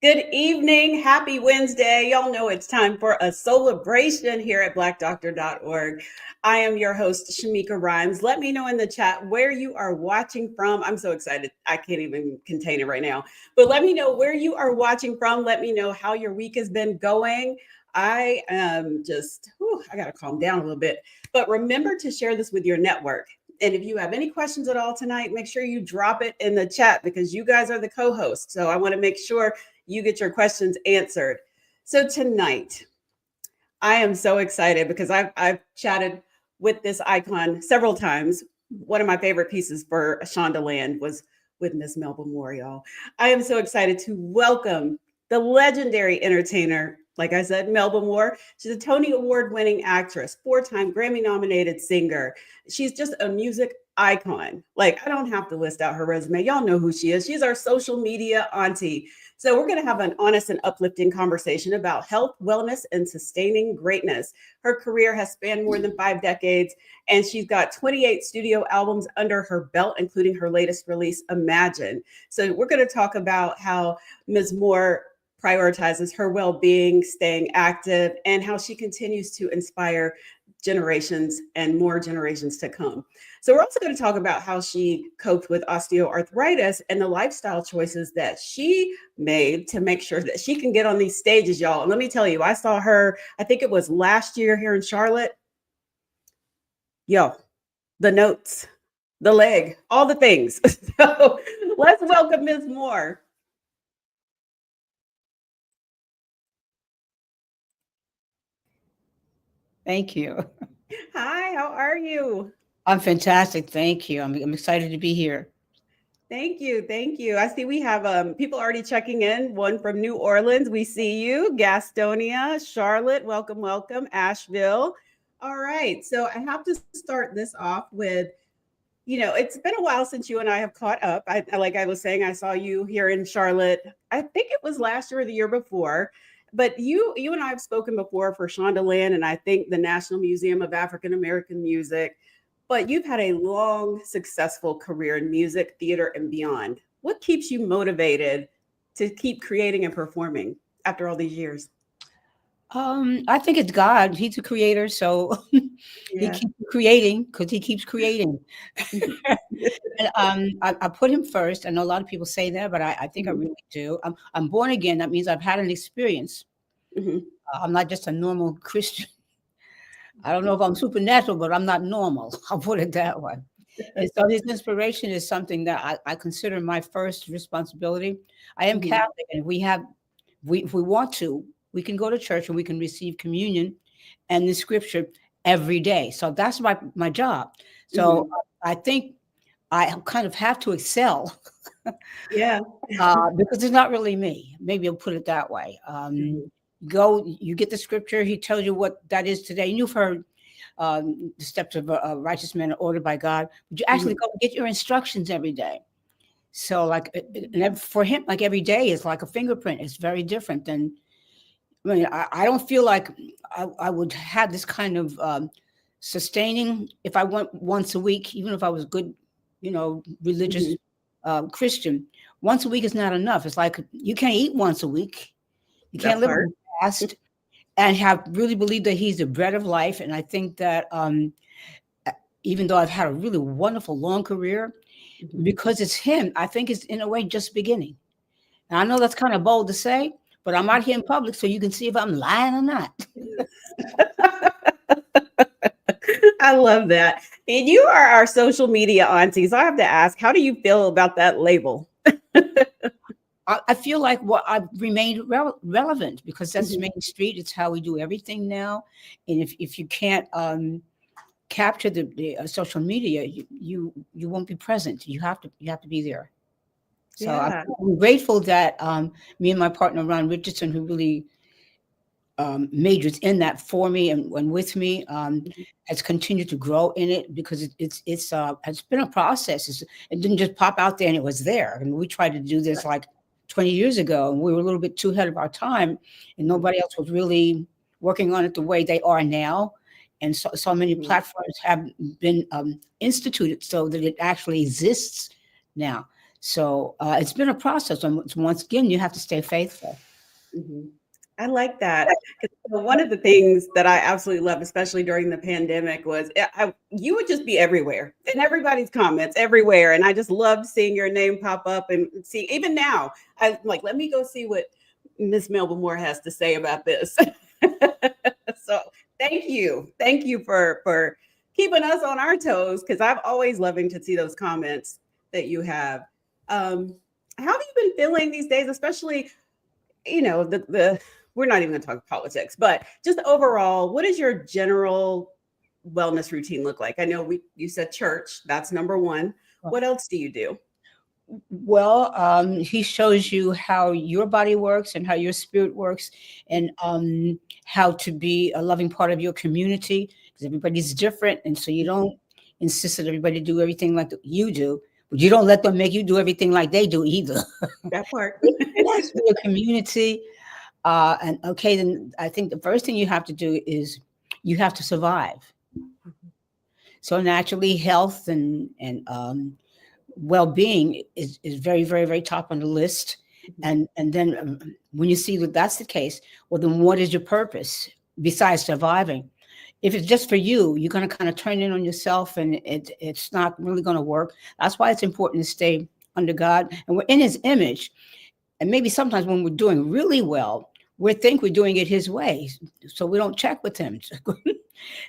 Good evening. Happy Wednesday. Y'all know it's time for a Soulibration here at blackdoctor.org. I am your host, Shamika Rhymes. Let me know in the chat where you are watching from. I'm so excited. I can't even contain it right now. But let me know where you are watching from. Let me know how your week has been going. I am I got to calm down a little bit. But remember to share this with your network. And if you have any questions at all tonight, make sure you drop it in the chat because you guys are the co-hosts. So I want to make sure you get your questions answered. So tonight, I am so excited because I've chatted with this icon several times. One of my favorite pieces for Shondaland was with Miss Melba Moore, y'all. I am so excited to welcome the legendary entertainer, like I said, Melba Moore. She's a Tony Award-winning actress, 4-time Grammy-nominated singer. She's just a music icon. Like, I don't have to list out her resume. Y'all know who she is. She's our social media auntie. So we're going to have an honest and uplifting conversation about health, wellness, and sustaining greatness. Her career has spanned more than 5 decades, and she's got 28 studio albums under her belt, including her latest release, Imagine. So we're going to talk about how Ms. Moore prioritizes her well-being, staying active, and how she continues to inspire generations and more generations to come. So we're also going to talk about how she coped with osteoarthritis and the lifestyle choices that she made to make sure that she can get on these stages, y'all. And let me tell you, I saw her, I think it was last year here in Charlotte. Yo, the notes, the leg, all the things. So let's welcome Ms. Moore. Thank you. Hi, how are you? I'm fantastic. Thank you. I'm excited to be here. Thank you. Thank you. I see we have people already checking in. One from New Orleans. We see you. Gastonia, Charlotte. Welcome, welcome. Asheville. All right. So I have to start this off with, it's been a while since you and I have caught up. Like I was saying, I saw you here in Charlotte. I think it was last year or the year before. But you and I have spoken before for Shondaland, and I think the National Museum of African American Music. But you've had a long, successful career in music, theater, and beyond. What keeps you motivated to keep creating and performing after all these years? I think it's God. He's a creator, so he Yeah. keeps creating because he keeps creating. And, I put him first. I know a lot of people say that, but I think I Mhm. really do. I'm born again. That means I've had an experience. Mhm. I'm not just a normal Christian. I don't know if I'm supernatural, but I'm not normal. I'll put it that way. And so his inspiration is something that I consider my first responsibility. I am Mhm. Catholic, and if we want to, we can go to church and we can receive communion and the scripture every day. So that's my job. So Mhm. I think I kind of have to excel Yeah. because it's not really me. Maybe I'll put it that way. Mhm. You get the scripture. He tells you what that is today. And you've heard the steps of a righteous man are ordered by God. But you actually Mhm. go and get your instructions every day. So, like, for him, like every day is like a fingerprint. It's very different than. I mean, I don't feel like I would have this kind of sustaining if I went once a week, even if I was good, religious Mhm. Christian. Once a week is not enough. It's like you can't eat once a week. You can't That live on part. a fast and have really believed that he's the bread of life. And I think that even though I've had a really wonderful long career, Mhm. because it's him, I think it's in a way just beginning. And I know that's kind of bold to say, but I'm out here in public so you can see if I'm lying or not. I love that. And you are our social media auntie. So I have to ask, how do you feel about that label? I feel like I've remained relevant because that's Mhm. Main Street. It's how we do everything now. And if you can't capture the social media, you won't be present. You have to be there. So Yeah. I'm grateful that me and my partner Ron Richardson, who really majors in that for me and with me, Mhm. has continued to grow in it because it's been a process. It didn't just pop out there and it was there. I mean, we tried to do this like 20 years ago, and we were a little bit too ahead of our time, and Mhm. nobody else was really working on it the way they are now. And so many Mhm. platforms have been instituted so that it actually exists now. So it's been a process. And once again, you have to stay faithful. Mhm. I like that. 'Cause one of the things that I absolutely love, especially during the pandemic, was you would just be everywhere in everybody's comments everywhere. And I just loved seeing your name pop up and see, even now, I'm like, let me go see what Miss Melba Moore has to say about this. So thank you. Thank you for keeping us on our toes, because I'm always loving to see those comments that you have. How have you been feeling these days, especially, the we're not even going to talk politics, but just overall, what does your general wellness routine look like? I know you said church, that's number one. What else do you do? Well, he shows you how your body works and how your spirit works, and how to be a loving part of your community, because everybody's different. And so you don't insist that everybody do everything like you do, but you don't let them make you do everything like they do either. That part. That's for your community. And okay, then I think the first thing you have to do is you have to survive. So naturally, health and well-being is very, very, very top on the list. And then when you see that that's the case, well, then what is your purpose besides surviving? If it's just for you, you're going to kind of turn in on yourself, and it's not really going to work. That's why it's important to stay under God, and we're in His image. And maybe sometimes when we're doing really well, we think we're doing it His way, so we don't check with Him.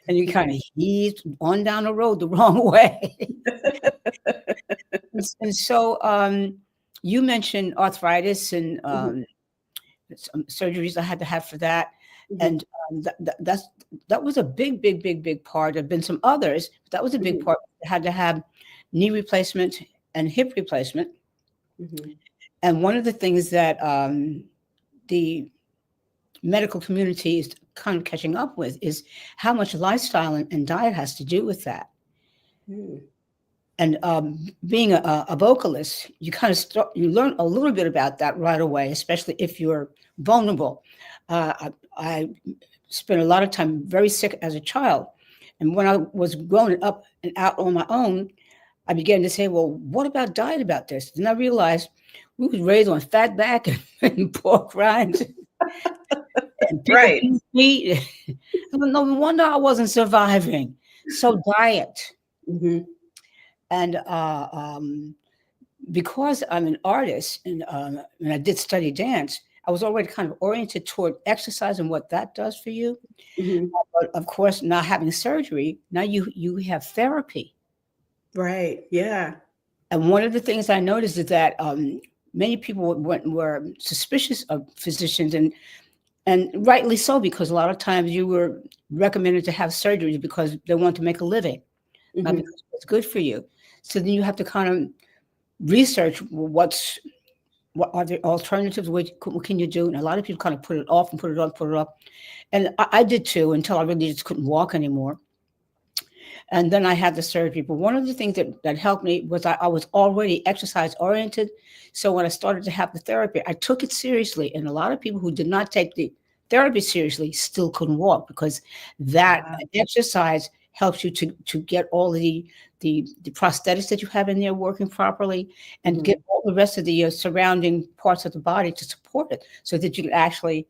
And you kind of he's on down the road the wrong way. And so you mentioned arthritis and some surgeries I had to have for that. And that was a big, big, big, big part. There've been some others, but that was a big part. I had to have knee replacement and hip replacement. And one of the things that the medical community is kind of catching up with is how much lifestyle and diet has to do with that. And being a vocalist, you kind of you learn a little bit about that right away, especially if you're vulnerable. I spent a lot of time very sick as a child. And when I was growing up and out on my own, I began to say, well, what about diet about this? And I realized we was raised on fat back and pork rinds. And right. Meat. No wonder I wasn't surviving. So diet. And because I'm an artist and I did study dance, I was already kind of oriented toward exercise and what that does for you. But of course, not having surgery, now you have therapy. Right. Yeah. And one of the things I noticed is that many people were suspicious of physicians, and rightly so, because a lot of times you were recommended to have surgery because they want to make a living, not because it's good for you. So then you have to kind of research what are the alternatives, what can you do? And a lot of people kind of put it off and put it off. And I did too, until I really just couldn't walk anymore. And then I had the surgery. But one of the things that helped me was I was already exercise oriented. So when I started to have the therapy, I took it seriously. And a lot of people who did not take the therapy seriously still couldn't walk, because that exercise helps you to get all the prosthetics that you have in there working properly, and get all the rest of the surrounding parts of the body to support it, so that you can actually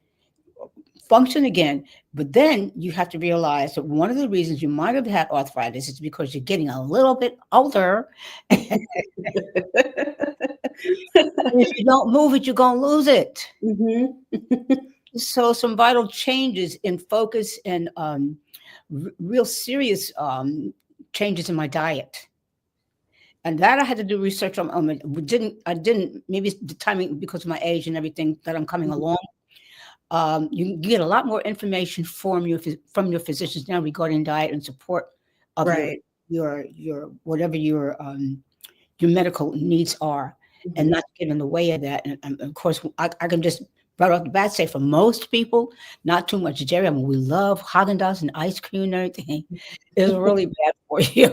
function again. But then you have to realize that one of the reasons you might have had arthritis is because you're getting a little bit older. If you don't move it, you're going to lose it. So some vital changes in focus and real serious changes in my diet. And that I had to do research on. I didn't, maybe the timing because of my age and everything that I'm coming along. You can get a lot more information from your physicians now regarding diet and support of your whatever your medical needs are, and not get in the way of that. And of course, I can just right off the bat say, for most people, not too much dairy. I mean, we love Haagen-Dazs and ice cream and everything. It's really bad for you.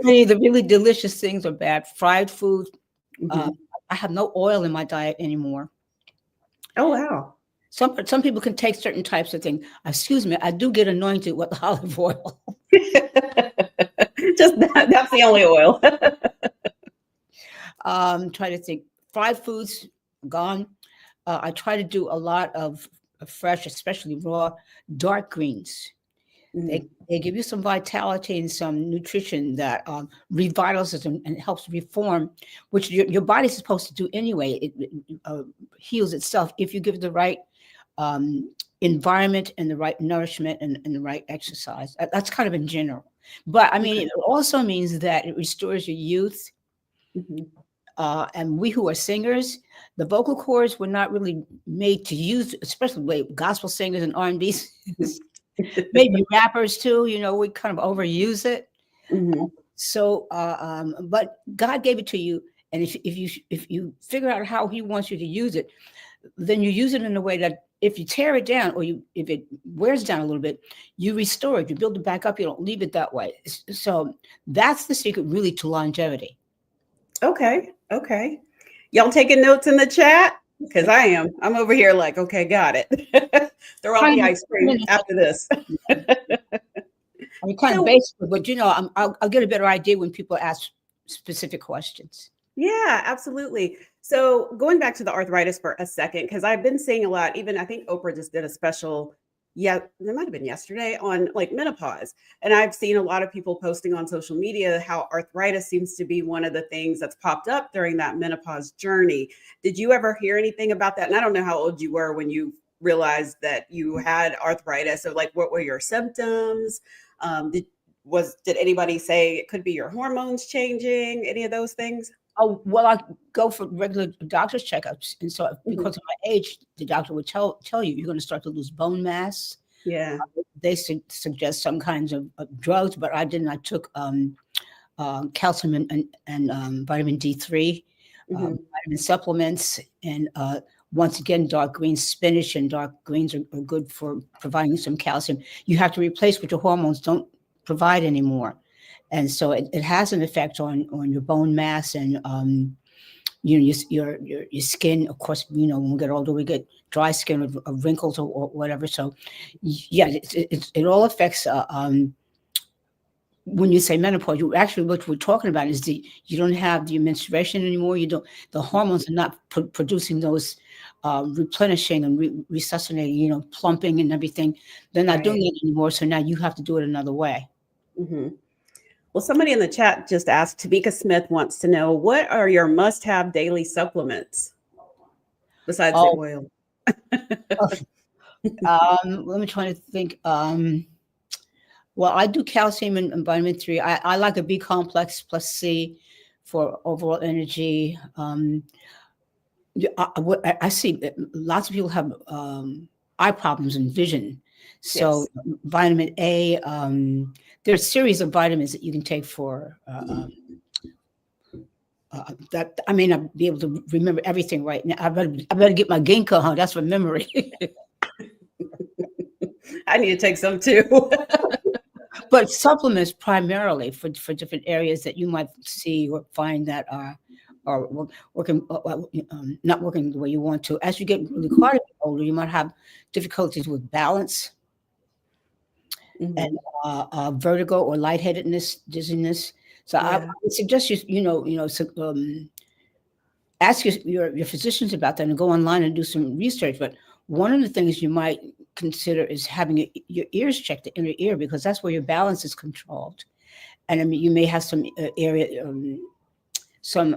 The really delicious things are bad. Fried food. I have no oil in my diet anymore. Oh, wow. Some people can take certain types of things. Excuse me, I do get anointed with olive oil. Just that's the only oil. Try to think. Fried foods, gone. I try to do a lot of fresh, especially raw, dark greens. Mm, They give you some vitality and some nutrition that revitalizes and helps reform, which your body's supposed to do anyway. It heals itself if you give it the right environment and the right nourishment and the right exercise. That's kind of in general. But I mean, okay. it also means that it restores your youth. Mhm. And we who are singers, the vocal cords were not really made to use, especially gospel singers and R&B, maybe rappers too. We kind of overuse it. Mhm. So, but God gave it to you, and if you figure out how He wants you to use it, then you use it in a way that if you tear it down or if it wears down a little bit, you restore it, you build it back up, you don't leave it that way. So that's the secret really to longevity. Okay. Okay. Y'all taking notes in the chat? Because I am. I'm over here like, okay, got it. Throw out the Kind of, ice cream after this. I mean, kind of So, basic, but I'll get a better idea when people ask specific questions. yeah, absolutely. So, going back to the arthritis for a second, because I've been seeing a lot, even I think Oprah just did a special, yeah, it might have been yesterday on like menopause. And I've seen a lot of people posting on social media how arthritis seems to be one of the things that's popped up during that menopause journey. Did you ever hear anything about that? And I don't know how old you were when you realized that you had arthritis. So, like, what were your symptoms? Did anybody say it could be your hormones changing? Any of those things? Oh, well, I go for regular doctor's checkups. And so Mhm. because of my age, the doctor would tell you you're going to start to lose bone mass. Yeah. They suggest some kinds of drugs, but I didn't. I took calcium and vitamin D3, Mhm. vitamin supplements, and once again, dark greens, spinach and dark greens are good for providing some calcium. You have to replace what your hormones don't provide anymore. And so it has an effect on your bone mass and your skin. Of course, when we get older, we get dry skin or wrinkles or whatever. So yeah, it all affects. When you say menopause, what we're talking about is you don't have the menstruation anymore. You don't the hormones are not producing those replenishing and resuscitating, plumping and everything. They're not doing Right. it anymore. So now you have to do it another way. Mhm. Well, somebody in the chat just asked, Tamika Smith wants to know, what are your must-have daily supplements besides the Oh, oil? let me try to think. Well, I do calcium and vitamin 3. I like a B complex plus C for overall energy. I see that lots of people have eye problems and vision. So Yes. vitamin A, there's a series of vitamins that you can take for that. I may not be able to remember everything right now. I better get my ginkgo, huh? That's for memory. I need to take some too. But supplements primarily for different areas that you might see or find that are working not working the way you want to. As you get really quite older, you might have difficulties with balance and Mhm. vertigo or lightheadedness, dizziness. So I Yeah. would suggest ask your physicians about that and go online and do some research. But one of the things you might consider is having your ears checked, the inner ear, because that's where your balance is controlled. And I mean, you may have some some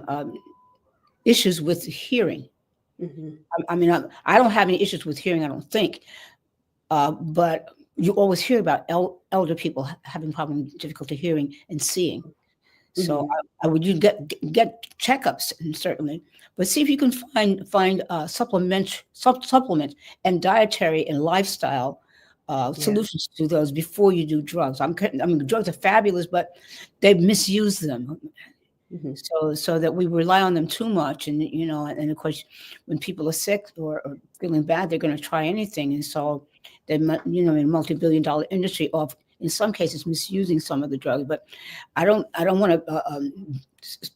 issues with hearing. Mhm. I mean, I don't have any issues with hearing, I don't think, but you always hear about elder people having problem, difficulty hearing and seeing. So Mhm. I would you get checkups and certainly, but see if you can find supplement and dietary and lifestyle Yeah. solutions to those before you do drugs. I mean, drugs are fabulous, but they misuse them. Mhm. So that we rely on them too much, and and of course, when people are sick or feeling bad, they're going to try anything, and so they in a multi-billion-dollar industry of in some cases misusing some of the drugs. But I don't want to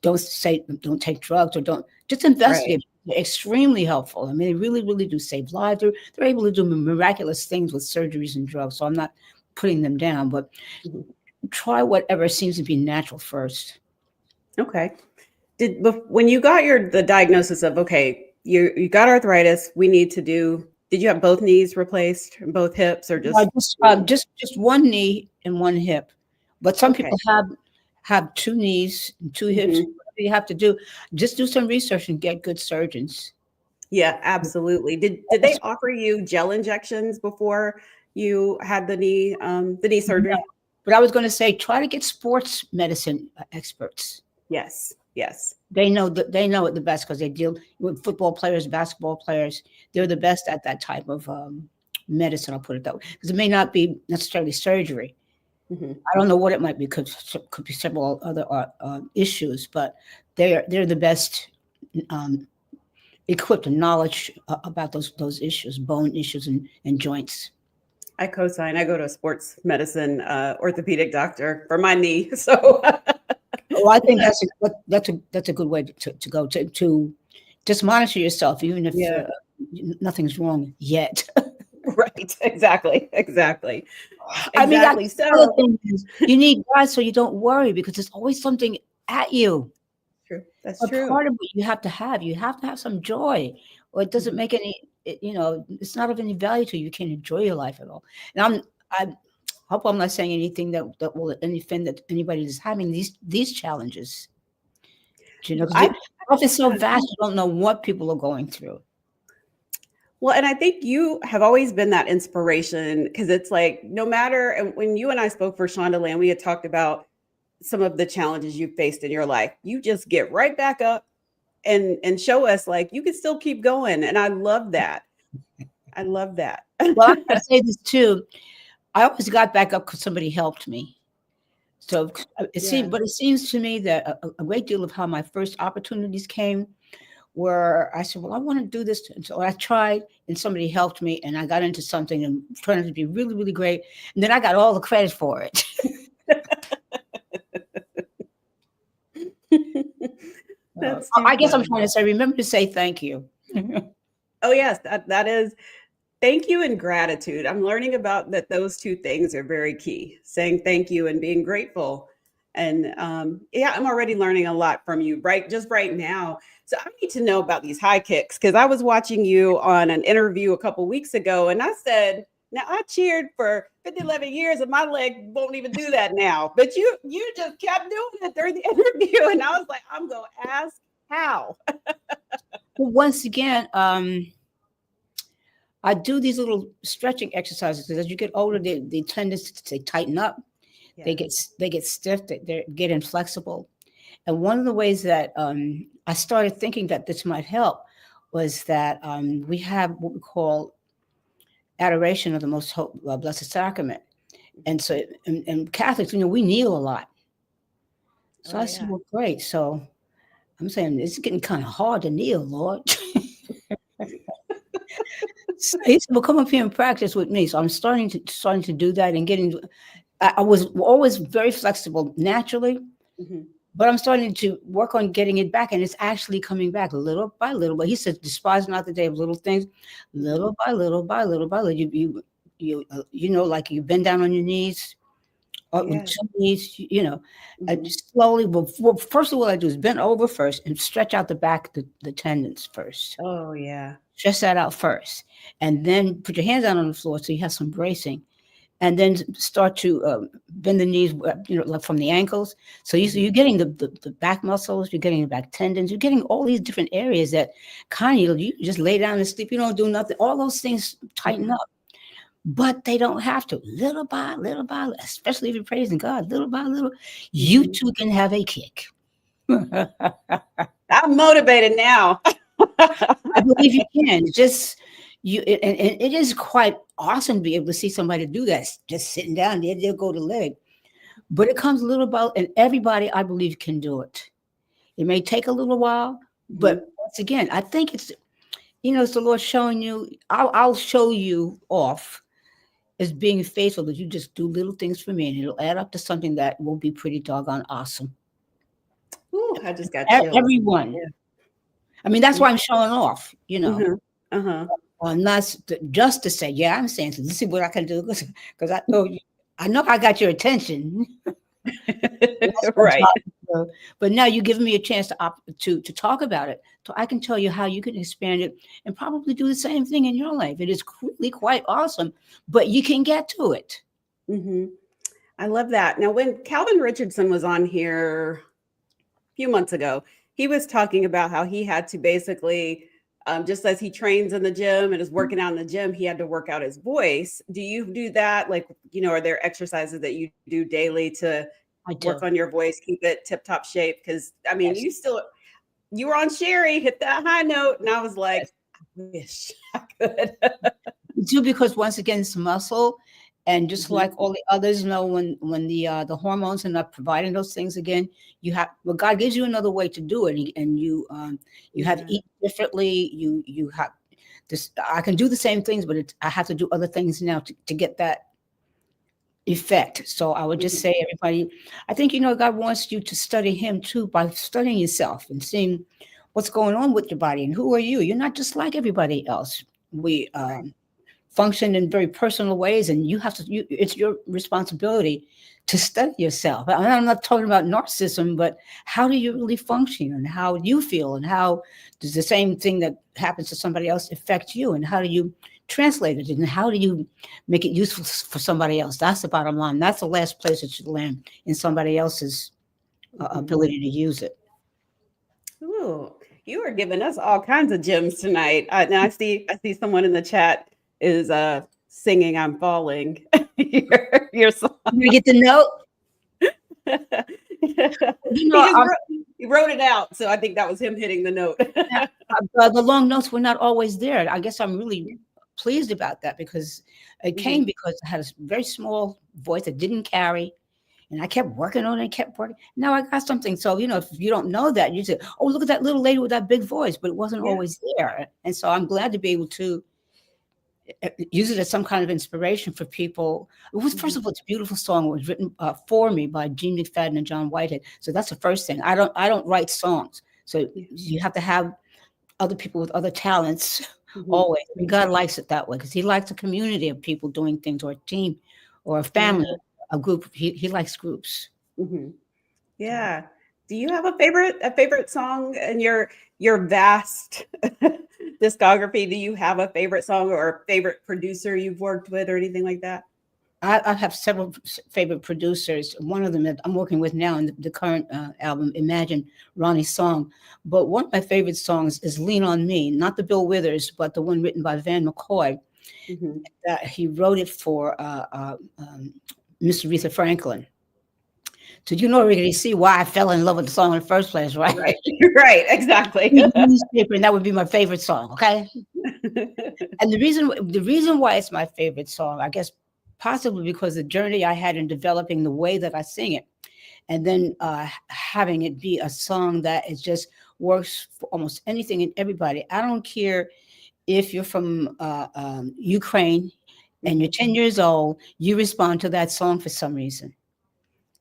don't say don't take drugs or don't just Right. investigate. They're extremely helpful. I mean, they really do save lives. They're able to do miraculous things with surgeries and drugs. So I'm not putting them down, but Mhm. try whatever seems to be natural first. Okay. When you got the diagnosis of, okay, you got arthritis, we need to do, did you have both knees replaced, both hips, or I just just one? just one knee and one hip, but some Okay. people have two knees and two hips. Mhm. Whatever you have to do, just do some research and get good surgeons. Yeah, absolutely. Did they offer you gel injections before you had the knee No, surgery? but I was going to say, try to get sports medicine experts. Yes. Yes. They know it the best because they deal with football players, basketball players. They're the best at that type of medicine. I'll put it that way because it may not be necessarily surgery. Mhm. I don't know what it might be. Could be several other issues, but they're the best um, equipped and knowledge about those issues, bone issues and joints. I co-sign. I go to a sports medicine orthopedic doctor for my knee. So Well, I think that's a good way to go to just monitor yourself, even if yeah, nothing's wrong yet. right. Exactly. Exactly. I mean, that's Exactly. the other So thing is you need God so you don't worry because there's always something at you. true. That's But true. part of what you have to have some joy, or it doesn't Mhm. make it's not of any value to you. You can't enjoy your life at all. And I hope I'm not saying anything that will offend that anybody that's having these challenges. Because I life is so vast, you don't know what people are going through. Well, and I think you have always been that inspiration because it's like no matter, and when you and I spoke for Shondaland, we had talked about some of the challenges you faced in your life. You just get right back up and show us like you can still keep going. And I love that. I love that. Well, I gotta say this too. I always got back up because somebody helped me. So Yeah. it seems to me that a great deal of how my first opportunities came where I said, well, I want to do this. And so I tried and somebody helped me and I got into something and turned out to be really, really great. And then I got all the credit for it. That's too I guess I'm funny. trying to say, remember to say thank you. Oh yes, that is thank you and gratitude. I'm learning about that those two things are very key. Saying thank you and being grateful. And yeah, I'm already learning a lot from you right now. So I need to know about these high kicks because I was watching you on an interview a couple weeks ago and I said, now I cheered for 50, 11 years and my leg won't even do that now. But you just kept doing it during the interview. And I was like, I'm gonna ask how. Well, once again, I do these little stretching exercises because as you get older, the tendons they tighten up, Yeah. they get stiff, they get inflexible. And one of the ways that I started thinking that this might help was that we have what we call adoration of the Blessed Sacrament. And so, and Catholics, we kneel a lot. So Oh I said, yeah. well, great. So I'm saying it's getting kind of hard to kneel, Lord. So he said, well, come up here and practice with me. So I'm starting to do that and getting. I was always very flexible naturally, Mhm. but I'm starting to work on getting it back, and it's actually coming back little by little. But he said, "Despise not the day of little things, Mhm. little by little by little by little." Like you bend down on your knees, or with Yeah. two knees. Mhm. Just slowly. Well, first of all, I do is bend over first and stretch out the back, the tendons first. Oh, yeah. Stretch that out first, and then put your hands down on the floor so you have some bracing and then start to bend the knees, like from the ankles. So Mhm. you're getting the back muscles, you're getting the back tendons, you're getting all these different areas that kind of you just lay down and sleep, you don't do nothing. All those things tighten Mhm. up, but they don't have to. Little by, especially if you're praising God, little by little, you Mhm. too can have a kick. I I'm motivated now. believe you can. Just and it is quite awesome to be able to see somebody do that, just sitting down there, they'll go to leg. But it comes a little about, and everybody, I believe, can do it. It may take a little while, but Mhm. once again, I think it's the Lord showing you. I'll show you off as being faithful that you just do little things for me, and it'll add up to something that will be pretty doggone awesome. Ooh, I just got chills. Everyone. Yeah. I mean, that's Mhm. why I'm showing off. Mhm. Uh-huh. On not just to say, yeah, I'm saying, so let's see what I can do because I know I got your attention. That's my Right. job. So, but now you're giving me a chance to talk about it, so I can tell you how you can expand it and probably do the same thing in your life. It is really quite awesome, but you can get to it. Hmm. I love that. Now, when Calvin Richardson was on here a few months ago, he was talking about how he had to basically, just as he trains in the gym and is working out in the gym, he had to work out his voice. Do you do that? Like, are there exercises that you do daily to I work do. on your voice, keep it tip top shape? Because I mean, Yes. you were on Sherry, hit that high note, and I was like, Yes. I wish I could. Do, because once again it's muscle, and just Mhm. like all the others, when the hormones are not providing those things again, you have, well, God gives you another way to do it, and you have to Yeah. eat differently. You have this. I can do the same things, but I have to do other things now to get that effect. So I would just Mhm. say, everybody, I think, God wants you to study Him too, by studying yourself and seeing what's going on with your body and who are you. You're not just like everybody else. We Right. function in very personal ways, and you have to. It's your responsibility to study yourself. I'm not talking about narcissism, but how do you really function, and how do you feel, and how does the same thing that happens to somebody else affect you, and how do you translate it, and how do you make it useful for somebody else? That's the bottom line. That's the last place it should land, in somebody else's Mhm. ability to use it. Ooh, you are giving us all kinds of gems tonight. Now I see someone in the chat is singing "I'm Falling." your song. You get the note. You he know, just wrote it out, so I think that was him hitting the note. the long notes were not always there. I guess I'm really pleased about that, because it came Mhm. because I had a very small voice that didn't carry, and I kept working on it, kept working. Now I got something. So, if you don't know that, you say, "Oh, look at that little lady with that big voice," but it wasn't Yeah. always there. And so I'm glad to be able to use it as some kind of inspiration for people. It was, first Mhm. of all, it's a beautiful song. It was written for me by Gene McFadden and John Whitehead. So that's the first thing. I don't write songs. So Yeah. you have to have other people with other talents Mhm. always. I mean, God likes it that way, because He likes a community of people doing things, or a team, or a Yeah. family, a group. He likes groups. Mhm. So Yeah. Do you have a favorite song in your vast discography? Do you have a favorite song or a favorite producer you've worked with or anything like that? I have several favorite producers. One of them that I'm working with now in the current album, Imagine, Ronnie's song. But one of my favorite songs is Lean on Me, not the Bill Withers, but the one written by Van McCoy. Mhm. That he wrote it for Miss Aretha Franklin. So you know already see why I fell in love with the song in the first place, right? Right. Right, exactly. Read the newspaper, and that would be my favorite song. Okay. And the reason why it's my favorite song, I guess, possibly because the journey I had in developing the way that I sing it, and then having it be a song that is just works for almost anything and everybody. I don't care if you're from Ukraine and you're Mhm. 10 years old, you respond to that song for some reason.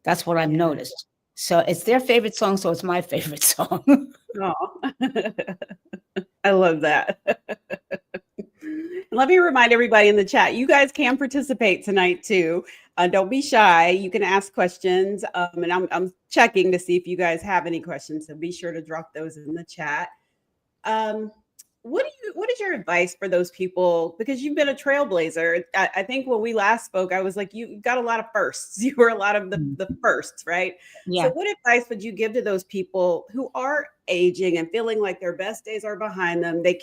That's what I've Yeah. noticed. So it's their favorite song, so it's my favorite song. Aw. I love that. Let me remind everybody in the chat, you guys can participate tonight too. Don't be shy. You can ask questions, and I'm checking to see if you guys have any questions. So be sure to drop those in the chat. Um, what is your advice for those people? Because you've been a trailblazer. I think when we last spoke, I was like, you got a lot of firsts. You were a lot of the firsts, right? So Yeah. what advice would you give to those people who are aging and feeling like their best days are behind them? They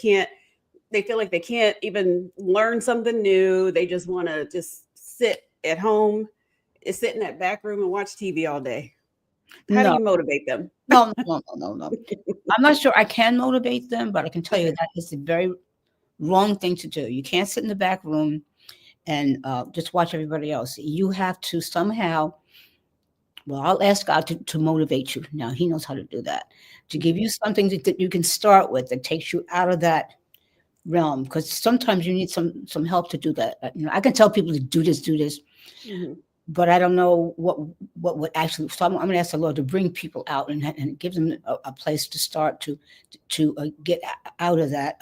feel like they can't even learn something new. They just want to just sit at home, sit in that back room and watch TV all day. How do No, you motivate them? no, no, no, no, no. I'm not sure I can motivate them, but I can tell you Okay. that it's a very wrong thing to do. You can't sit in the back room and just watch everybody else. You have to somehow, well, I'll ask God to motivate you. Now, He knows how to do that, to give Mhm. you something that you can start with that takes you out of that realm. Because sometimes you need some help to do that. I can tell people to do this, Mhm. but I don't know what would actually. So I'm going to ask the Lord to bring people out and give them a place to start to get out of that.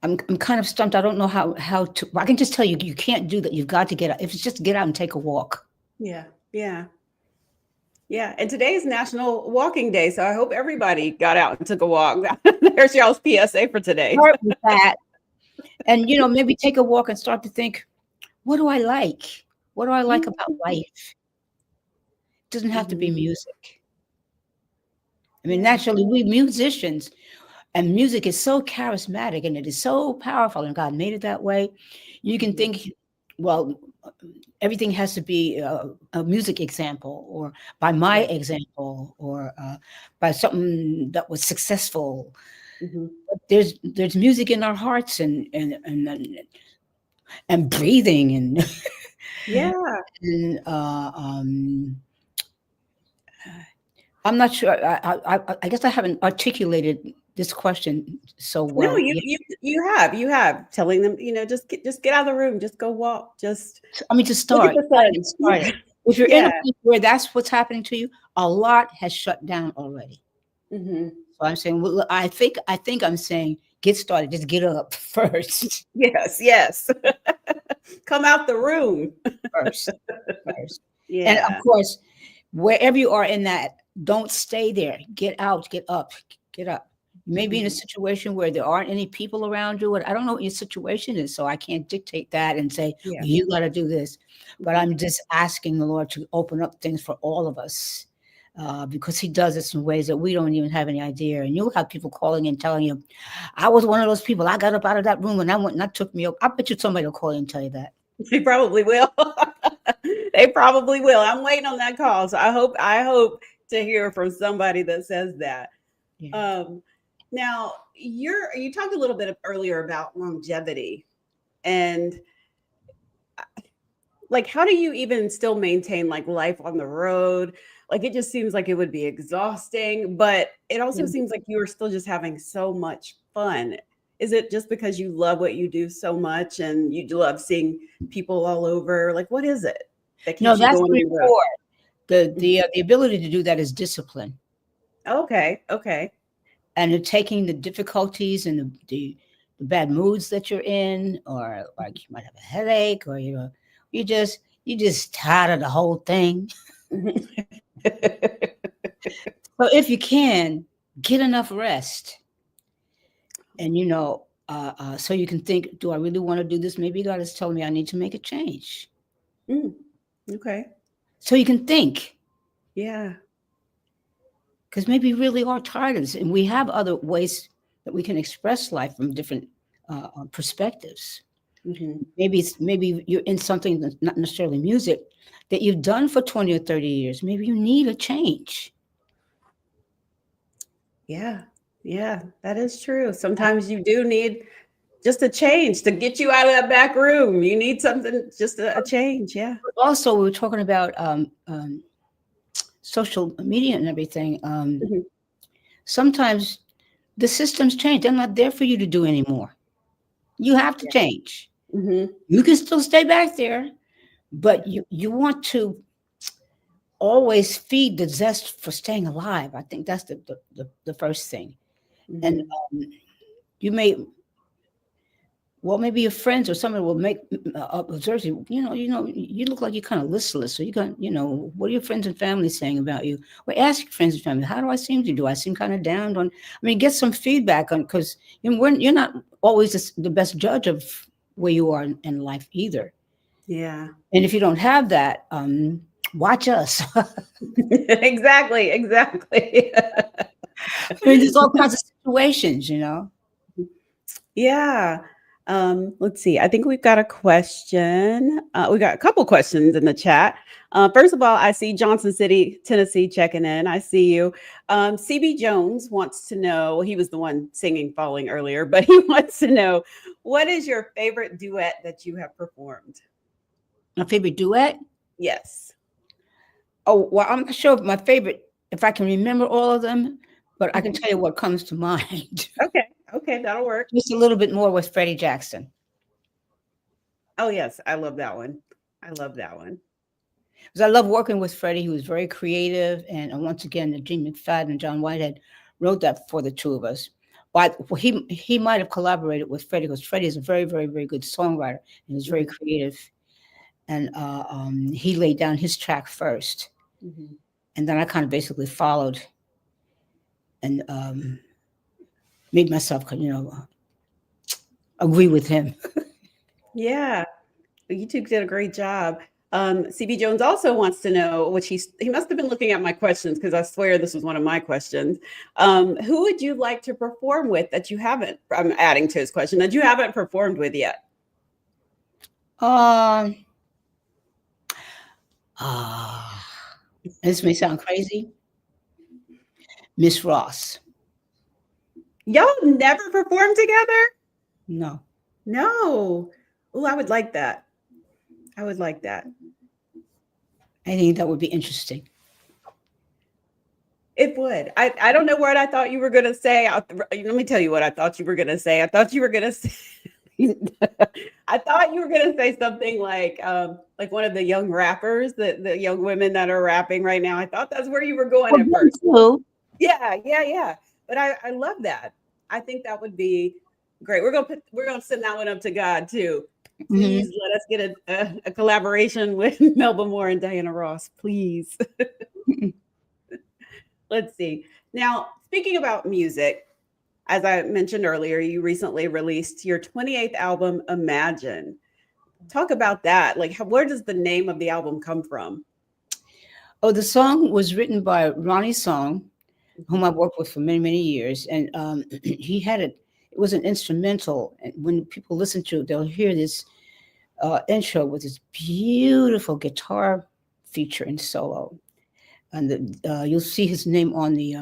I'm kind of stumped. I don't know how to. I can just tell you, you can't do that. You've got to get out. If it's just get out and take a walk. Yeah. Yeah. Yeah, and today is National Walking Day, so I hope everybody got out and took a walk. There's y'all's PSA for today. Start with that, and maybe take a walk and start to think, what do I like? What do I like about life? It doesn't have to be Mhm. music. I mean, Yeah. naturally, we musicians, and music is so charismatic and it is so powerful, and God made it that way. You can Mhm. think, well, everything has to be a music example, or by my Right. example, or by something that was successful. Mhm. But there's music in our hearts, and breathing, Yeah. and I'm not sure. I guess I haven't articulated this question so No, well you yet. you you have telling them, just get out of the room, just go walk, just I mean, to look at start, the gotta get sun. started. If you're in a Yeah. place where that's what's happening to you, a lot has shut down already. Mhm. So I'm saying, well, I think I'm saying, get started. Just get up first, Yes, yes. Come out the room. first, first. And of Yeah. course, wherever you are in that, don't stay there. Get out, get up, get up. You may be in a Mhm. situation where there aren't any people around you, and I don't know what your situation is, so I can't dictate that and say, Yeah. well, you got to do this. But Mhm. I'm just asking the Lord to open up things for all of us. Because he does this in ways that we don't even have any idea. And you'll have people calling and telling you, I was one of those people. I got up out of that room and I went and that took me up. I bet you somebody will call you and tell you that. They probably will. They probably will. I'm waiting on that call. So I hope to hear from somebody that says that. Yeah. Um, now you talked a little bit earlier about longevity and like how do you even still maintain like life on the road? Like it just seems like it would be exhausting, but it also Yeah. seems like you are still just having so much fun. Is it just because you love what you do so much and you love seeing people all over? Like what is it that No, keeps you that's going the on the road? reward. The Mhm. the uh, the ability to do that is discipline, Okay, okay. and taking the difficulties and the bad moods that you're in, or like you might have a headache, or you just tired of the whole thing. So if you can get enough rest, and so you can think, do I really want to do this? Maybe God is telling me I need to make a change. Mm, okay. So you can think, Yeah. because maybe you really are tired of this, and we have other ways that we can express life from different perspectives. Mhm. Maybe you're in something that's not necessarily music that you've done for 20 or 30 years. Maybe you need a change. Yeah. Yeah, that is true. Sometimes you do need just a change to get you out of that back room. You need something, just a change. Yeah. Also, we were talking about social media and everything. Mhm. Sometimes the systems change. They're not there for you to do anymore. You have to Yeah. change. Mhm. You can still stay back there, but you want to always feed the zest for staying alive. I think that's the first thing. And Mhm. you may, well, maybe your friends or somebody will make observe you. You look like you're kind of listless. So you got, what are your friends and family saying about you? Well, ask your friends and family, how do I seem to do? I seem kind of down on. I mean, get some feedback on, because you're not always the best judge of where you are in life either. Yeah. And if you don't have that, watch us. I Exactly, exactly. mean, there's all kinds of situations. Yeah. Let's see. I think we've got a question. We got a couple questions in the chat. First of all, I see Johnson City, Tennessee checking in. I see you. CB Jones wants to know, he was the one singing Falling earlier, but he wants to know what is your favorite duet that you have performed? My favorite duet. Yes. Oh, well, I'm not sure if I can remember all of them, but I can Mhm. tell you what comes to mind. Okay. Okay. That'll work. Just a little bit more with Freddie Jackson. Oh, yes. I love that one. I love that one. Because I love working with Freddie. He was very creative. And once again, Gene McFadden and John Whitehead wrote that for the two of us. But he might have collaborated with Freddie, because Freddie is a very, very, very good songwriter and he's very Mhm. creative. And he laid down his track first. Mhm. and then I kind of basically followed and made myself, agree with him. Yeah. You two did a great job. CB Jones also wants to know, which he must have been looking at my questions because I swear this was one of my questions. Who would you like to perform with that you haven't? I'm adding to his question that you haven't performed with yet. Um, ah, this may sound crazy. Miss Ross. Y'all never performed together? No. No. Oh, I would like that. I would like that. I think that would be interesting. It would. I don't know what I thought you were going to say. Let me tell you what I thought you were going to say. I thought you were going to say. I thought you were going to say something like one of the young rappers, the young women that are rapping right now. I thought that's where you were going Well, at first. too. Yeah. But I love that. I think that would be great. We're gonna send that one up to God too. Mhm. Please let us get a collaboration with Melba Moore and Diana Ross, please. Let's see. Now, speaking about music, as I mentioned earlier, you recently released your 28th album, Imagine. Talk about that. Like, where does the name of the album come from? Oh, the song was written by Ronnie Song, whom I've worked with for many, many years. And he had it, it was an instrumental. And when people listen to it, they'll hear this intro with this beautiful guitar feature and solo. And you'll see his name on the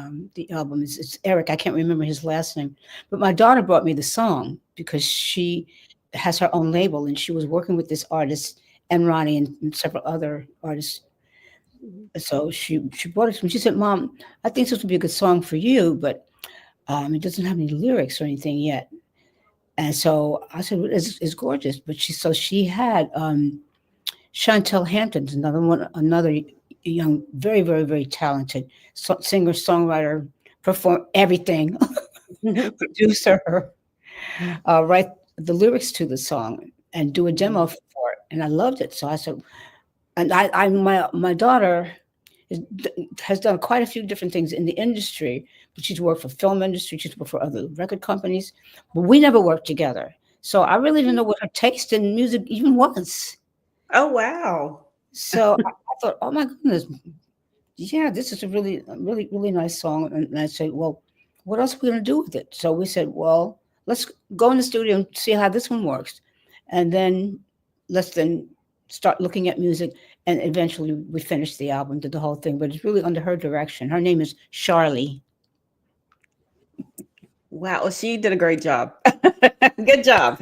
album. It's Eric. I can't remember his last name. But my daughter brought me the song because she has her own label and she was working with this artist and Ronnie and several other artists. Mhm. So she brought it to me. She said, "Mom, I think this would be a good song for you, but it doesn't have any lyrics or anything yet." And so I said, well, it's gorgeous. But she had Chantel Hampton's another one, another young, very, very, very talented singer, songwriter, perform everything, producer, write the lyrics to the song and do a demo for it. And I loved it. So I said, and my daughter has done quite a few different things in the industry, but she's worked for film industry, she's worked for other record companies, but we never worked together. So I really didn't know what her taste in music even was. Oh, wow. So I thought, oh my goodness, yeah, this is really, really nice song. And I said, well, what else are we going to do with it? So we said, well, let's go in the studio and see how this one works. And then let's then start looking at music. And eventually we finished the album, did the whole thing, but it's really under her direction. Her name is Charlie. Wow. Well, she did a great job. Good job.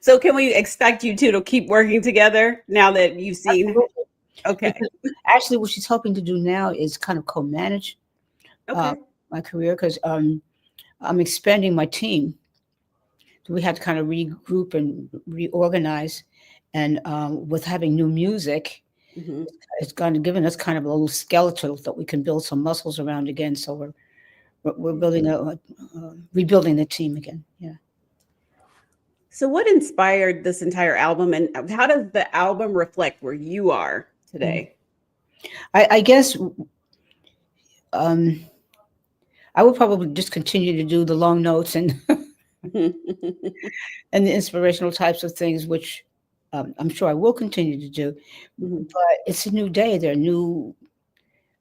So can we expect you two to keep working together now that you've seen? Absolutely. Okay. Because actually, what she's hoping to do now is kind of co-manage uh, Okay. my career because I'm expanding my team. So we had to kind of regroup and reorganize. And with having new music, Hmm. it's kind of given us kind of a little skeletal that we can build some muscles around again. So we're building rebuilding the team again. Yeah. So what inspired this entire album and how does the album reflect where you are Mhm. today? I guess um, I would probably just continue to do the long notes and and the inspirational types of things, which I'm sure I will continue to do. Mhm. But it's a new day. There are new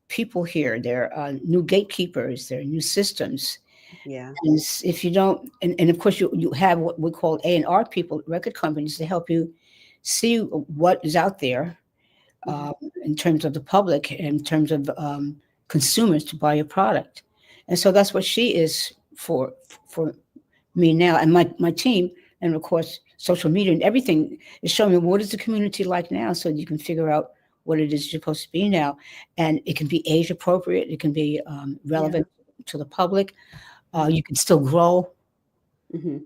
people here. There are new gatekeepers. There are new systems. Yeah. And if you don't, and of course you have what we call A&R people, record companies, to help you see what is out there Mhm. in terms of the public, in terms of consumers to buy your product. And so that's what she is for me now and my team. And of course, social media and everything is showing me what is the community like now so you can figure out what it is you're supposed to be now. And it can be age appropriate, it can be Yeah. relevant to the public. Mhm. You can still grow. Mhm.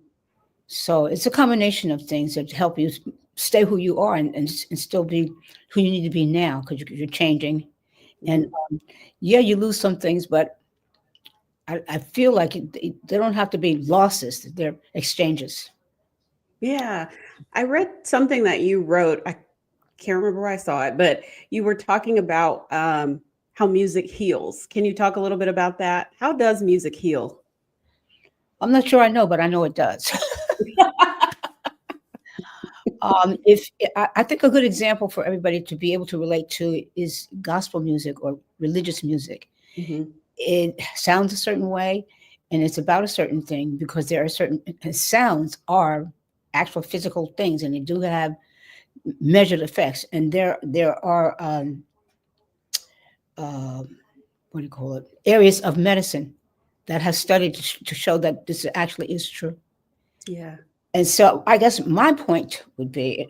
So it's a combination of things that help you stay who you are and still be who you need to be now because you're changing. And Mhm. yeah, you lose some things, but I feel like they don't have to be losses, they're exchanges. Yeah. I read something that you wrote. I can't remember where I saw it, but you were talking about how music heals. Can you talk a little bit about that? How does music heal? I'm not sure I know, but I know it does. If I think a good example for everybody to be able to relate to is gospel music or religious music. Hmm. It sounds a certain way, and it's about a certain thing because there are certain sounds are actual physical things, and they do have measured effects. And there are uh, what do you call it? Areas of medicine that have studied to show that this actually is true. Yeah. And so I guess my point would be,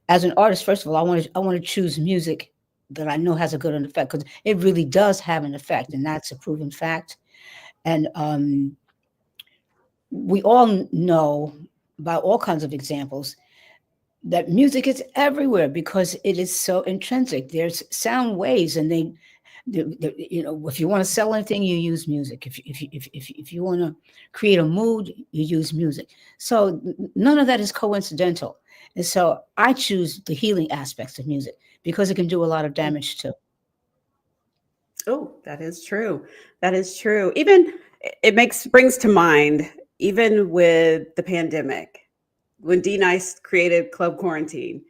as an artist, first of all, I want to choose music that I know has a good effect because it really does have an effect, and that's a proven fact. And we all know by all kinds of examples that music is everywhere because it is so intrinsic. There's sound waves, and if you want to sell anything, you use music. If you want to create a mood, you use music. So none of that is coincidental. And so I choose the healing aspects of music because it can do a lot of damage too. Oh, that is true. That is true. Even it makes brings to mind, even with the pandemic, when D Nice created Club Quarantine,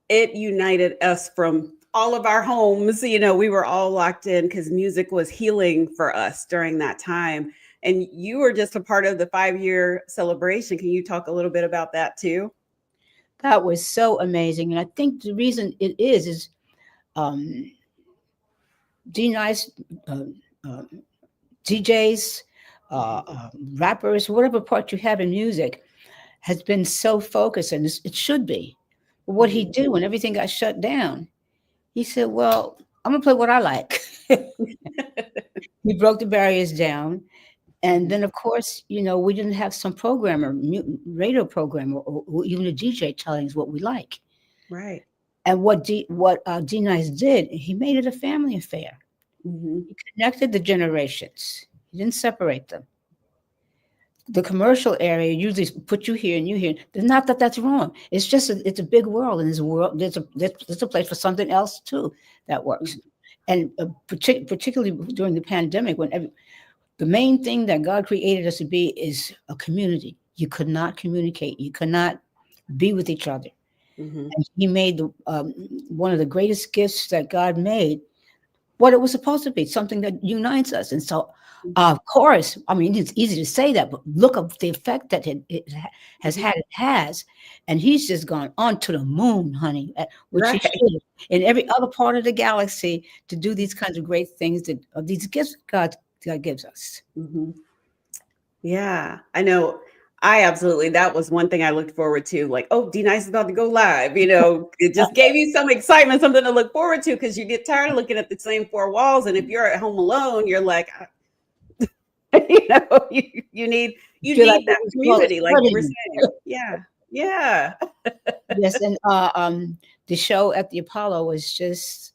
it united us from all of our homes. We were all locked in because music was healing for us during that time. And you were just a part of the 5-year celebration. Can you talk a little bit about that too? That was so amazing. And I think the reason it is um, D Nice, uh, uh, DJs, rappers, whatever part you have in music, has been so focused, and it should be. But what he Mhm. did when everything got shut down, he said, "Well, I'm gonna play what I like." He broke the barriers down, and then, of course, we didn't have some programmer, radio programmer, or even a DJ telling us what we like. Right. And what D Nice did, he made it a family affair. Hmm. He connected the generations. He didn't separate them. The commercial area usually put you here and you here. There's not that that's wrong. It's just it's a big world, and there's a place for something else too that works. And particularly during the pandemic, when the main thing that God created us to be is a community. You could not communicate. You could not be with each other. Hmm. And He made one of the greatest gifts that God made what it was supposed to be, something that unites us. And so, of course, I mean, it's easy to say that, but look at the effect that has Hmm. had. It has, and he's just gone on to the moon, honey, which he Right. should, in every other part of the galaxy, to do these kinds of great things that these gifts God gives us. Hmm. Yeah, I know. I absolutely, that was one thing I looked forward to. Like, oh, D Nice is about to go live. It just gave you some excitement, something to look forward to because you get tired of looking at the same four walls. And if you're at home alone, you're like, I you feel like need what that we call it community, like you were spreading. saying. Yeah, yeah. Yes, and the show at the Apollo was just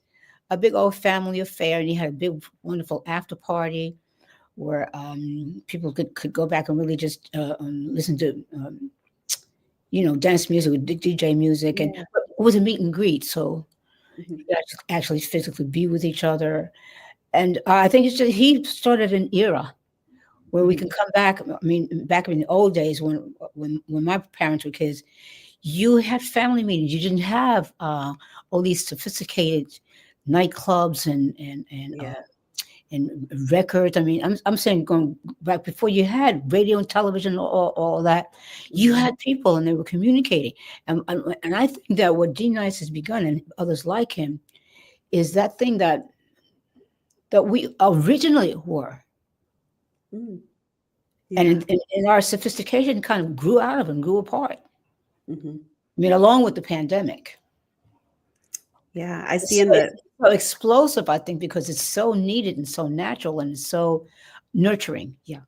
a big old family affair, and he had a big, wonderful after party where people could go back and really just listen to dance music with DJ music, and Yeah. it was a meet and greet, so Mhm. you could actually physically be with each other. And I think it's just he started an era where we Mhm. can come back. I mean, back in the old days when my parents were kids, you had family meetings. You didn't have all these sophisticated nightclubs Yeah. and records. I mean, I'm saying going back before you had radio and television, all that, you Mhm. had people and they were communicating. And I think that what D Nice has begun and others like him is that thing that we originally were. Mm. And Yeah. and our sophistication kind of grew out of and grew apart. Mhm. I mean, along with the pandemic. Yeah, I see It's in so, it's the so explosive, I think, because it's so needed and so natural and it's so nurturing. Yeah.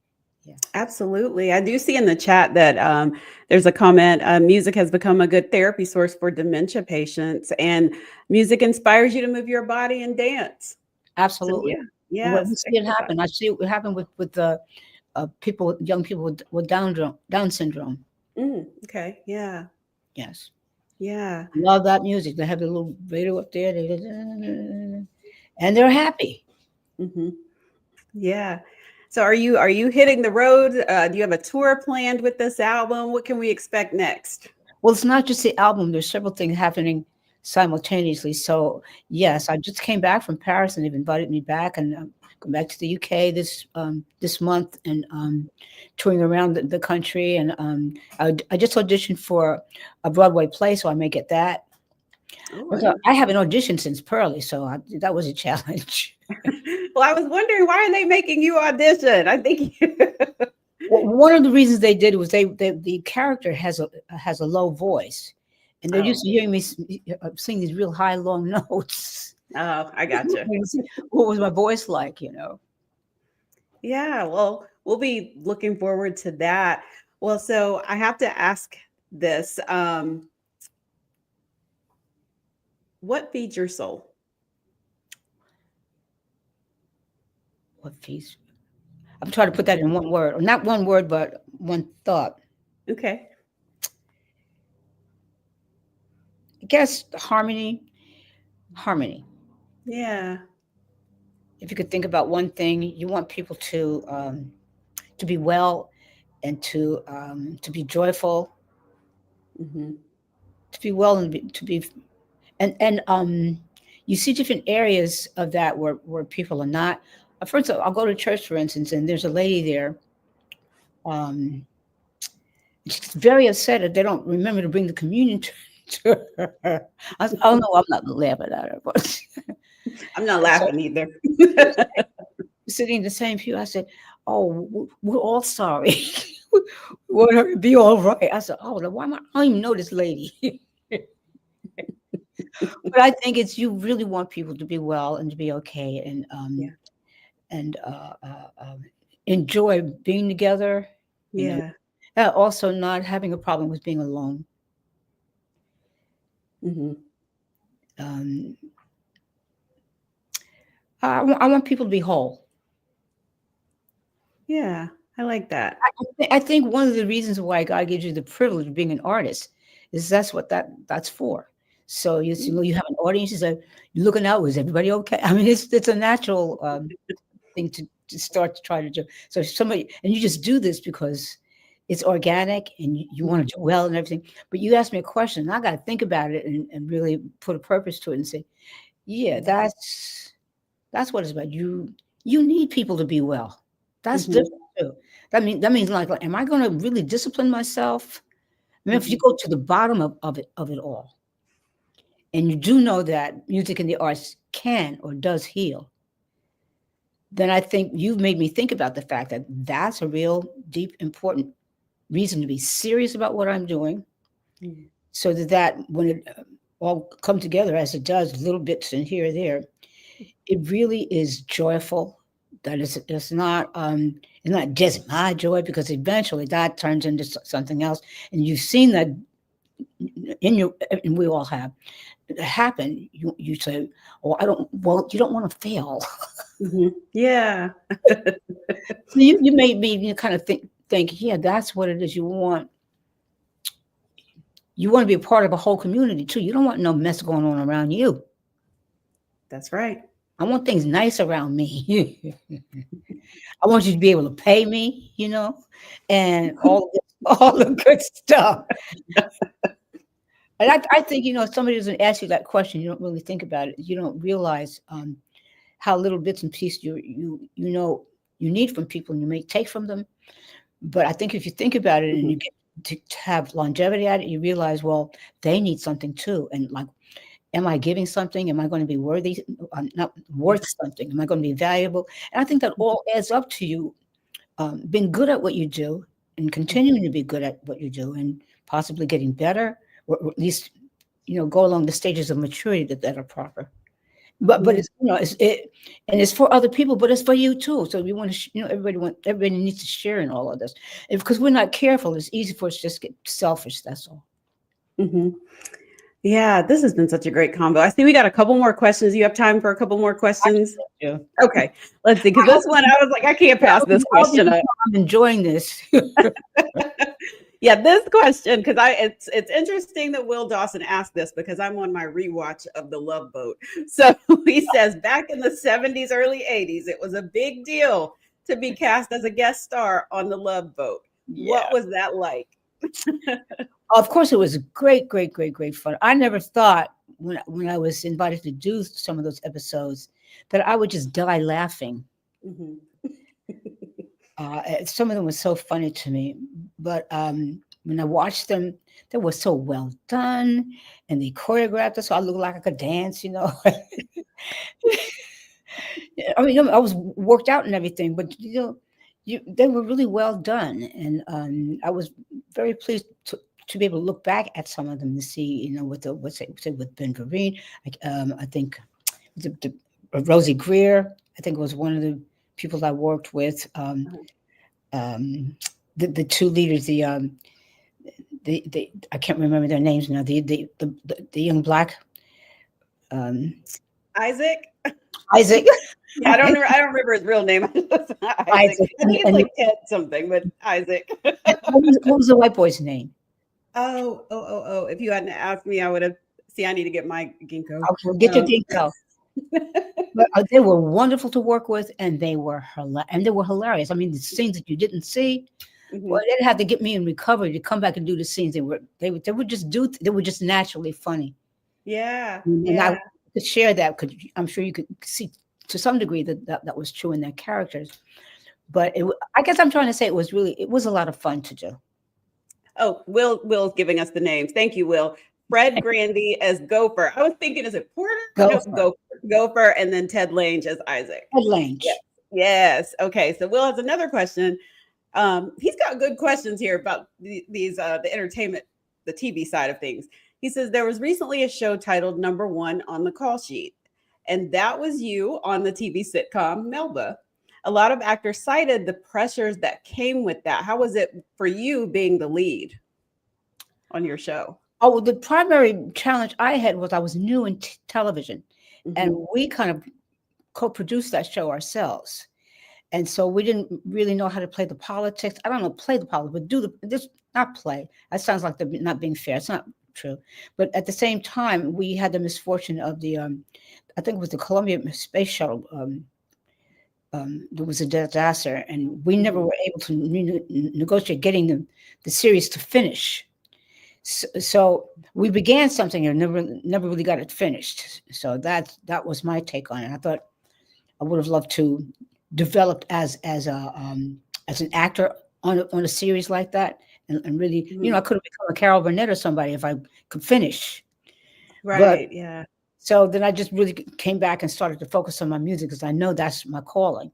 Yeah. absolutely. I do see in the chat that there's a comment. Music has become a good therapy source for dementia patients, and music inspires you to move your body and dance. So Absolutely. yeah, Well, we yes, see it exercise. happen. I see it happen with the people, young people with Down syndrome. Okay, yeah, Yes. yeah. Love that music. They have the little radio up there. and they're happy. Hmm. Yeah. So are you hitting the road? Do you have a tour planned with this album? What can we expect next? Well, it's not just the album. There's several things happening simultaneously. So yes, I just came back from Paris, and they've invited me back, and I'm going back to the UK this month, and touring around the country. And I just auditioned for a Broadway play, so I may get that. Oh, So I haven't auditioned since Pearly, so that was a challenge. well, I was wondering, why are they making you audition? I think Well, one of the reasons they did was the character has a low voice, and they're used oh, to hearing me sing these real high long notes. oh, I gotcha. What was my voice like? You know. Yeah, well, we'll be looking forward to that. Well, so I have to ask this. What feeds your soul? What piece? I'm trying to put that in one word, or not one word, but one thought. Okay. I guess harmony. Harmony. Yeah. If you could think about one thing, you want people to be well, and to be joyful, Hmm. to be well, and to be and you see different areas of that where people are not. For instance, I'll go to church, for instance, and there's a lady there. Um, she's very upset that they don't remember to bring the communion to her. I said, "Oh no, I'm not laughing at her." But I'm not so laughing either. sitting in the same pew, I said, "Oh, we're all sorry. We want her to be all right." I said, "Oh, why am I don't even know this lady." But I think it's you really want people to be well and to be okay, Yeah. and enjoy being together. You know, Yeah. also not having a problem with being alone. Hmm. Um, I want people to be whole. Yeah. I like that. I think one of the reasons why God gives you the privilege of being an artist is that's what that's for. So you have an audience. You say, "You're looking out. Is everybody okay?" I mean, it's a natural thing to start to try to do. So if somebody and you just do this because it's organic and you want to do well and everything. But you ask me a question, and I got to think about it and really put a purpose to it and say, "Yeah, that's what it's about. You need people to be well. That's Hmm. different too. That means like, am I going to really discipline myself? I mean, if you Hmm. go to the bottom of it all, and you do know that music and the arts can or does heal, then I think you've made me think about the fact that that's a real deep, important reason to be serious about what I'm doing, so that when it all come together as it does, little bits in here or there, it really is joyful. That it's not just my joy, because eventually that turns into something else. And you've seen that and we all have happen. You say, "Oh, I don't." Well, you don't want to fail. Hmm. Yeah. So you made me kind of think. Yeah, that's what it is. You want to be a part of a whole community too. You don't want no mess going on around you. That's right. I want things nice around me. I want you to be able to pay me, and all the good stuff. And I think, if somebody doesn't ask you that question, you don't really think about it. You don't realize how little bits and pieces you need from people, and you may take from them. But I think if you think about it and Hmm. you get to have longevity at it, you realize, well, they need something too. And like, am I giving something? Am I going to be worthy? I'm not Yeah. worth something. Am I going to be valuable? And I think that all adds up to you being good at what you do, and continuing to be good at what you do, and possibly getting better, or at least go along the stages of maturity that are proper. But Yeah. it's and it's for other people, but it's for you too. So you want to everybody needs to share in all of this. Because we're not careful, it's easy for us to just get selfish. That's all. Hmm. Yeah, this has been such a great combo. I see we got a couple more questions. You have time for a couple more questions? Yeah. Okay, let's see. Because I this hope one, I was like, I can't pass this I hope you question know up. I'm enjoying this. Yeah, this question, because it's interesting that Will Dawson asked this because I'm on my rewatch of The Love Boat. So he says back in the 70s, early 80s, it was a big deal to be cast as a guest star on The Love Boat. What Yeah. was that like? Of course, it was great, great, great, great fun. I never thought when I was invited to do some of those episodes that I would just die laughing. Mhm. Some of them were so funny to me, but when I watched them, they were so well done, and they choreographed it so I looked like I could dance. I mean, I was worked out and everything, but they were really well done, and I was very pleased to be able to look back at some of them to see, with with Ben Vereen, like I think Rosie Greer, I think was one of the people I worked with. Uh-huh. The two leaders, the I can't remember their names now. The young black Isaac? Isaac. Yeah, I don't remember his real name. Isaac. I Isaac, think it's like Ted something, but Isaac. what was the white boy's name? Oh. If you hadn't asked me, I would have. See, I need to get my ginkgo. Okay, get your ginkgo. But they were wonderful to work with, and they were hilarious. I mean, the scenes that you didn't see, well, Mhm. they didn't have to get me in recovery to come back and do the scenes. They would just they were just naturally funny, Yeah, and I yeah. could share that because I'm sure you could see to some degree that was true in their characters. But I guess I'm trying to say it was a lot of fun to do. Oh, Will's giving us the names. Thank you, Will. Fred Grandy as Gopher. I was thinking, is it Porter? Go No, for it. Gopher, and then Ted Lange as Isaac. Ed Yes, Lange. yes. Okay, so Will has another question. He's got good questions here about these the entertainment, the TV side of things. He says there was recently a show titled Number One on the call sheet, and that was you on the TV sitcom Melba. A lot of actors cited the pressures that came with that. How was it for you being the lead on your show? Oh, well, the primary challenge I had was I was new in television, and Hmm. we kind of co-produced that show ourselves. And so we didn't really know how to play the politics. I don't know, play the politics, but this not play. That sounds like they're not being fair. It's not true. But at the same time, we had the misfortune of I think it was the Columbia Space Shuttle. There was a disaster, and we never Hmm. were able to negotiate getting the series to finish. So we began something and never really got it finished. So that was my take on it. I thought I would have loved to develop as an actor on a series like that, and really, Hmm. I could have become a Carol Burnett or somebody if I could finish. But Right. Yeah. so then I just really came back and started to focus on my music because I know that's my calling.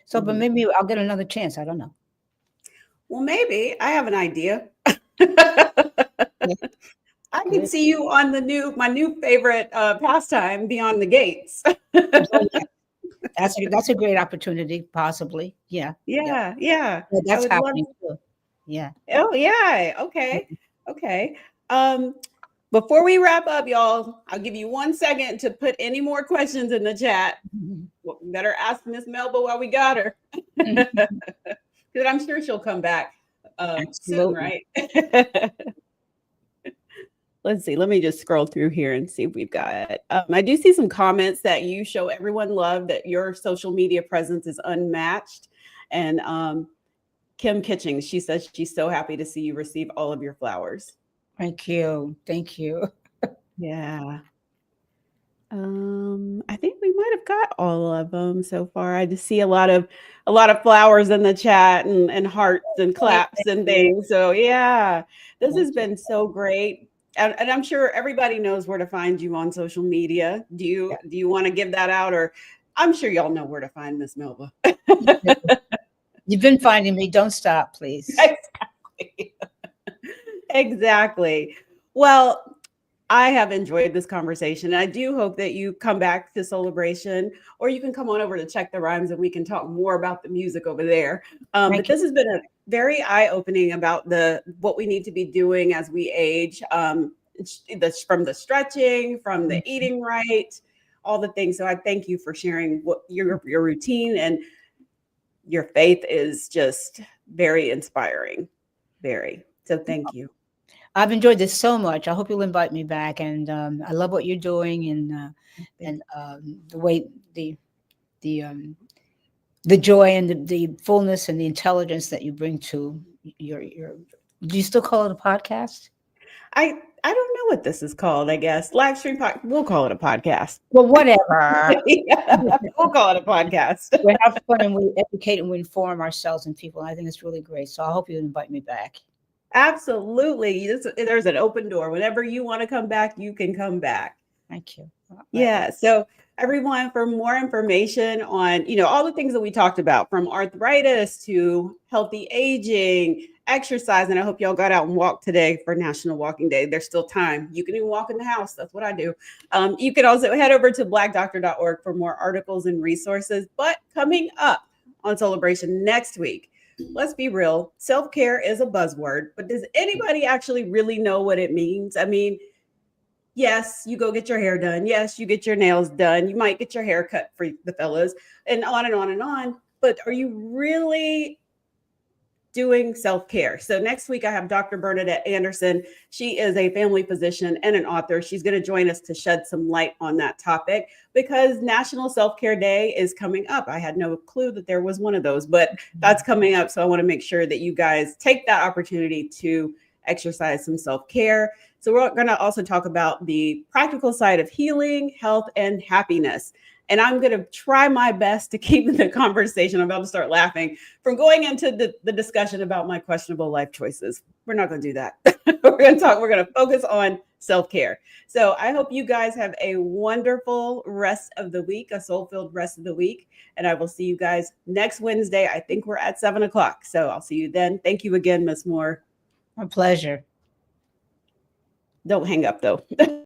So, but Hmm. maybe I'll get another chance. I don't know. Well, maybe I have an idea. Yeah, I can good. see you on my new favorite pastime, Beyond the Gates. Oh, yeah. That's a great opportunity, possibly. Yeah. Yep. Yeah, yeah. Yeah, I that's would love. happening too. Yeah. Oh, yeah. Okay. Okay. Um, Before we wrap up, y'all, I'll give you 1 second to put any more questions in the chat. Mhm. Well, better ask Miss Melba while we got her, Mhm. because I'm sure she'll come back soon, Absolutely. right? Let's see. Let me just scroll through here and see if we've got. I do see some comments that you show everyone love, that your social media presence is unmatched, and Kim Kitchings, she says she's so happy to see you receive all of your flowers. Thank you. Thank you. Yeah. I think we might have got all of them so far. I just see a lot of flowers in the chat, and hearts and Okay, claps thank and you. things. So yeah, this Thank has you. been so great. And I'm sure everybody knows where to find you on social media. Do you want to give that out, or I'm sure y'all know where to find Miss Melba. Yeah. You've been finding me. Don't stop, please. Exactly. Exactly. Well, I have enjoyed this conversation. I do hope that you come back to Soulibration, or you can come on over to Check the Rhymes and we can talk more about the music over there. But Thank you. this has been a very eye-opening about the what we need to be doing as we age. From the stretching, from the Mhm. eating right, all the things. So I thank you for sharing what your routine, and your faith is just very inspiring. Very. So thank you. I've enjoyed this so much. I hope you'll invite me back. And I love what you're doing, and the way the um, the joy and the fullness and the intelligence that you bring to your. Do you still call it a podcast? I don't know what this is called, I guess. Live stream we'll call it a podcast. Well, whatever. Yeah, we'll call it a podcast. We have fun and we educate and we inform ourselves and people. And I think it's really great. So I hope you invite me back. Absolutely. There's an open door. Whenever you want to come back, you can come back. Thank you. Yeah. So everyone, for more information on, all the things that we talked about, from arthritis to healthy aging, exercise, and I hope y'all got out and walked today for National Walking Day. There's still time. You can even walk in the house. That's what I do. You can also head over to blackdoctor.org for more articles and resources. But coming up on Soulibration next week, let's be real, self-care is a buzzword, but does anybody actually really know what it means? I mean, yes, you go get your hair done. Yes, you get your nails done. You might get your hair cut for the fellas, and on and on and on. But are you really doing self-care? So next week I have Dr. Bernadette Anderson. She is a family physician and an author. She's going to join us to shed some light on that topic because National Self-Care Day is coming up. I had no clue that there was one of those, but that's coming up. So I want to make sure that you guys take that opportunity to exercise some self-care. So we're going to also talk about the practical side of healing, health, and happiness. And I'm going to try my best to keep the conversation, I'm about to start laughing, from going into the discussion about my questionable life choices. We're not going to do that. We're going to focus on self-care. So I hope you guys have a wonderful rest of the week, a soul-filled rest of the week. And I will see you guys next Wednesday. I think we're at 7:00. So I'll see you then. Thank you again, Ms. Moore. My pleasure. Don't hang up though.